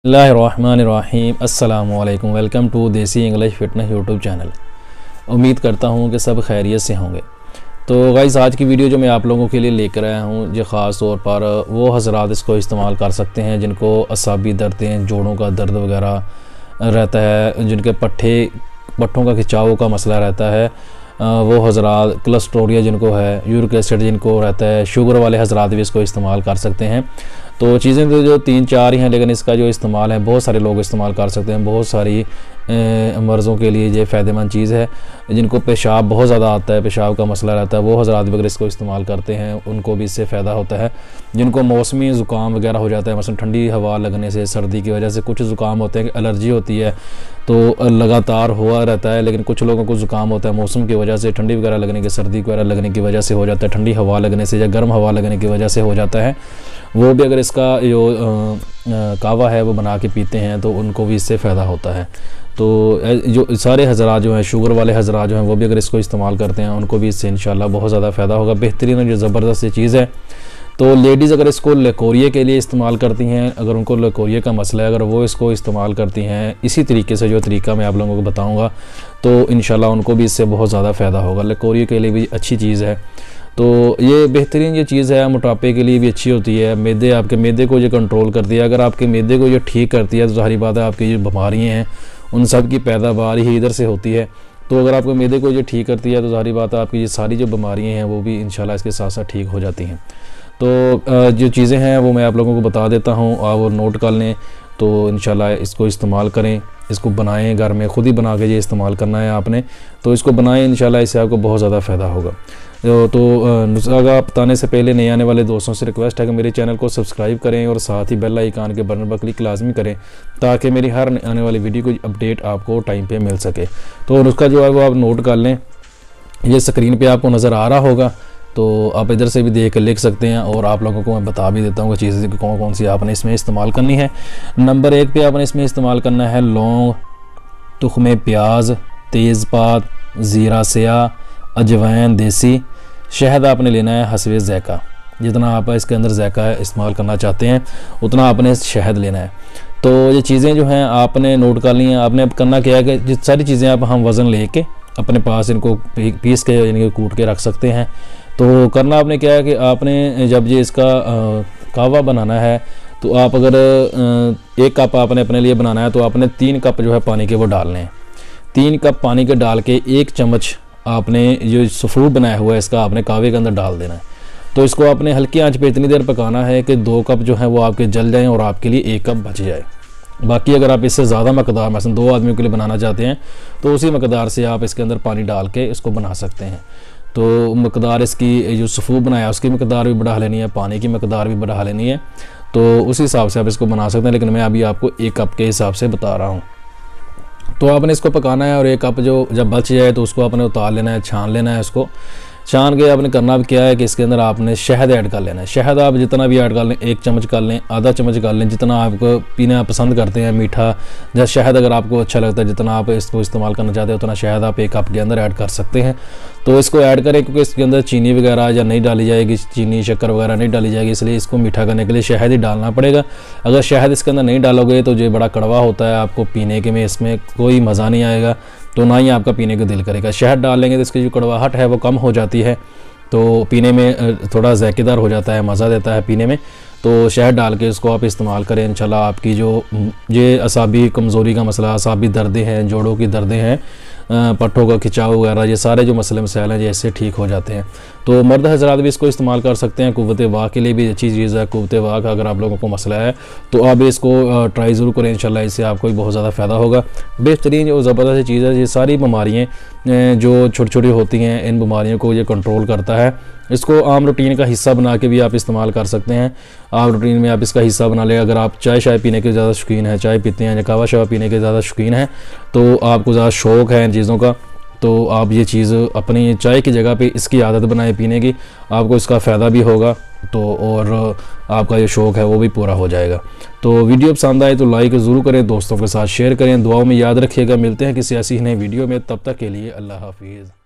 बिस्मिल्लाहिर्रहमानिर्रहीम अस्सलामुअलैकुम। Welcome to देसी इंग्लिश फिटनेस यूट्यूब चैनल। उम्मीद करता हूँ कि सब खैरियत से होंगे। तो गाइस, आज की वीडियो जो मैं आप लोगों के लिए लेकर आया हूँ, जो ख़ास तौर पर वो हज़रात इसको इस्तेमाल कर सकते हैं जिनको असाबी दर्दें, जोड़ों का दर्द वगैरह रहता है, जिनके पट्ठों का खिंचाव का मसला रहता है, वो हज़रात, कोलेस्ट्रोल जिनको है, यूरिक एसिड जिनको रहता है, शुगर वाले हज़रात भी इसको इस्तेमाल कर सकते हैं। तो चीज़ें तो जो 3-4 ही हैं, लेकिन इसका जो इस्तेमाल है बहुत सारे लोग इस्तेमाल कर सकते हैं। बहुत सारी मर्ज़ों के लिए ये फ़ायदेमंद चीज़ है। जिनको पेशाब बहुत ज़्यादा आता है, पेशाब का मसला रहता है, वो हज़रात भी अगर इसको इस्तेमाल करते हैं उनको भी इससे फ़ायदा होता है। जिनको मौसमी ज़ुकाम वगैरह हो जाता है, मसलन ठंडी हवा लगने से, सर्दी की वजह से कुछ ज़ुकाम होते हैं, एलर्जी होती है तो लगातार हुआ रहता है। लेकिन कुछ लोगों को ज़ुकाम होता है मौसम की वजह से, ठंडी वगैरह लगने की, सर्दी वगैरह लगने की वजह से हो जाता है, ठंडी हवा लगने से या गर्म हवा लगने की वजह से हो जाता है। वो भी अगर इसका जो कावा है वो बना के पीते हैं तो उनको भी इससे फ़ायदा होता है। तो जो सारे हज़रात जो हैं, शुगर वाले हज़रात जो हैं, वो भी अगर इसको इस्तेमाल करते हैं उनको भी इससे इंशाल्लाह बहुत ज़्यादा फ़ायदा होगा। बेहतरीन जो ज़बरदस्त चीज़ है। तो लेडीज़ अगर इसको लकोरिए के लिए इस्तेमाल करती हैं, अगर उनको लकोरिए का मसला है, अगर वो इसको इस्तेमाल करती हैं इसी तरीके से, जो तरीका मैं आप लोगों को बताऊँगा, तो इंशाल्लाह उनको भी इससे बहुत ज़्यादा फ़ायदा होगा। लकोरिए के लिए भी अच्छी चीज़ है। तो ये बेहतरीन ये चीज़ है, मोटापे के लिए भी अच्छी होती है। आपके मैदे को ये कंट्रोल करती है। अगर आपके मैदे को ये ठीक करती है तो ज़ाहिर बात है आपकी जो बीमारियाँ हैं उन सब की पैदावार ही इधर से होती है। तो अगर आपके मैदे को ये ठीक करती है तो ज़ाहिर बात है आपकी ये सारी जो बीमारियाँ हैं वो भी इंशाल्लाह इसके साथ साथ ठीक हो जाती हैं। तो जो चीज़ें हैं वो मैं आप लोगों को बता देता हूँ, आप वो नोट कर लें। तो इंशाल्लाह इसको इस्तेमाल करें, इसको बनाएं, घर में ख़ुद ही बना के ये इस्तेमाल करना है आपने। तो इसको बनाएं, इंशाल्लाह इससे आपको बहुत ज़्यादा फ़ायदा होगा। तो नुस्खा बताने से पहले नए आने वाले दोस्तों से रिक्वेस्ट है कि मेरे चैनल को सब्सक्राइब करें और साथ ही बेल आइकन के बटन पर क्लिक लाजमी करें ताकि मेरी हर आने वाली वीडियो की अपडेट आपको टाइम पे मिल सके। तो नुस्खा जो है वो आप नोट कर लें, ये स्क्रीन पे आपको नज़र आ रहा होगा, तो आप इधर से भी देख कर लिख सकते हैं और आप लोगों को मैं बता भी देता हूँ कि चीज़ें कौन कौन सी आपने इसमें इस्तेमाल करनी है। नंबर 1 पे आपने इसमें इस्तेमाल करना है लौंग, तुख्मे प्याज, तेज़पात, ज़ीरा स्याह, अजवाइन देसी, शहद आपने लेना है हस्बे ज़ायक़ा। जितना आप इसके अंदर ज़ायक़ा इस्तेमाल करना चाहते हैं उतना आपने शहद लेना है। तो ये चीज़ें जो हैं आपने नोट कर ली हैं। आपने अब करना क्या है कि जिस सारी चीज़ें आप हम वज़न लेके अपने पास इनको पीस के यानी कि कूट के रख सकते हैं। तो करना आपने क्या है कि आपने जब ये इसका कावा बनाना है तो आप अगर 1 कप आपने अपने लिए बनाना है तो आपने 3 कप जो है पानी के वो डालने हैं। 3 कप पानी के डाल के 1 चम्मच आपने जो सफ़ूद बनाया हुआ है इसका आपने कावे के अंदर डाल देना है। तो इसको आपने हल्की आंच पे इतनी देर पकाना है कि 2 कप जो है वो आपके जल जाएँ और आपके लिए 1 कप बच जाए। बाकी अगर आप इससे ज़्यादा मकदार मसलन 2 आदमियों के लिए बनाना चाहते हैं तो उसी मकदार से आप इसके अंदर पानी डाल के इसको बना सकते हैं। तो मकदार इसकी जो सफ़ूद बनाया उसकी मकदार भी बढ़ा लेनी है, पानी की मकदार भी बढ़ा लेनी है। तो उस हिसाब से आप इसको बना सकते हैं, लेकिन मैं अभी आपको 1 कप के हिसाब से बता रहा हूँ। तो आपने इसको पकाना है और 1 कप जो जब बच जाए तो उसको आपने उतार लेना है, छान लेना है। इसको छान के आपने करना भी क्या है कि इसके अंदर आपने शहद ऐड कर लेना है। शहद आप जितना भी ऐड कर लें, 1 चम्मच कर लें, आधा चम्मच कर लें, जितना आपको पीना पसंद करते हैं मीठा, या शहद अगर आपको अच्छा लगता है, जितना आप इसको इस्तेमाल करना चाहते हैं उतना शहद आप 1 कप के अंदर ऐड कर सकते हैं। तो इसको ऐड करें क्योंकि इसके अंदर चीनी वगैरह या नहीं डाली जाएगी, चीनी शक्कर वगैरह नहीं डाली जाएगी, इसलिए इसको मीठा करने के लिए शहद ही डालना पड़ेगा। अगर शहद इसके अंदर नहीं डालोगे तो जो बड़ा कड़वा होता है, आपको पीने के में इसमें कोई मज़ा नहीं आएगा, तो ना ही आपका पीने का दिल करेगा। शहद डाल लेंगे तो इसकी जो कड़वाहट है वो कम हो जाती है, तो पीने में थोड़ा ज़ायकेदार हो जाता है, मज़ा देता है पीने में। तो शहद डाल के इसको आप इस्तेमाल करें, इंशाल्लाह आपकी जो ये असाबी कमज़ोरी का मसला, असाबी दर्दें हैं, जोड़ों की दर्दें हैं, पट्ठों का खिंचाव वगैरह, ये सारे जो मसले मसाइल हैं ये इससे ठीक हो जाते हैं। तो मर्द हज़रात भी इसको इस्तेमाल कर सकते हैं। कुव्वत वाक़ के लिए भी अच्छी चीज़ है। कुव्वत वाक़ अगर आप लोगों को मसला है तो आप इसको ट्राई ज़रूर करें, इंशाल्लाह इससे आपको बहुत ज़्यादा फ़ायदा होगा। बेहतरीन और ज़बरदस्त चीज़ है। ये सारी बीमारियाँ जो छोटी छोटी होती हैं, इन बीमारियों को ये कंट्रोल करता है। इसको आम रूटीन का हिस्सा बना के भी आप इस्तेमाल कर सकते हैं। आम रूटीन में आप इसका हिस्सा बना लें। अगर आप चाय पीने के ज़्यादा शौकीन हैं, चाय पीते हैं या कावा शवा पीने के ज़्यादा शौकीन हैं, तो आपको ज़्यादा शौक़ है इन चीज़ों का, तो आप ये चीज़ अपनी चाय की जगह पे इसकी आदत बनाए पीने की, आपको इसका फ़ायदा भी होगा। तो और आपका ये शौक़ है वो भी पूरा हो जाएगा। तो वीडियो पसंद आए तो लाइक ज़रूर करें, दोस्तों के साथ शेयर करें, दुआओं में याद रखिएगा। मिलते हैं किसी ऐसी नई वीडियो में, तब तक के लिए अल्लाह हाफिज़।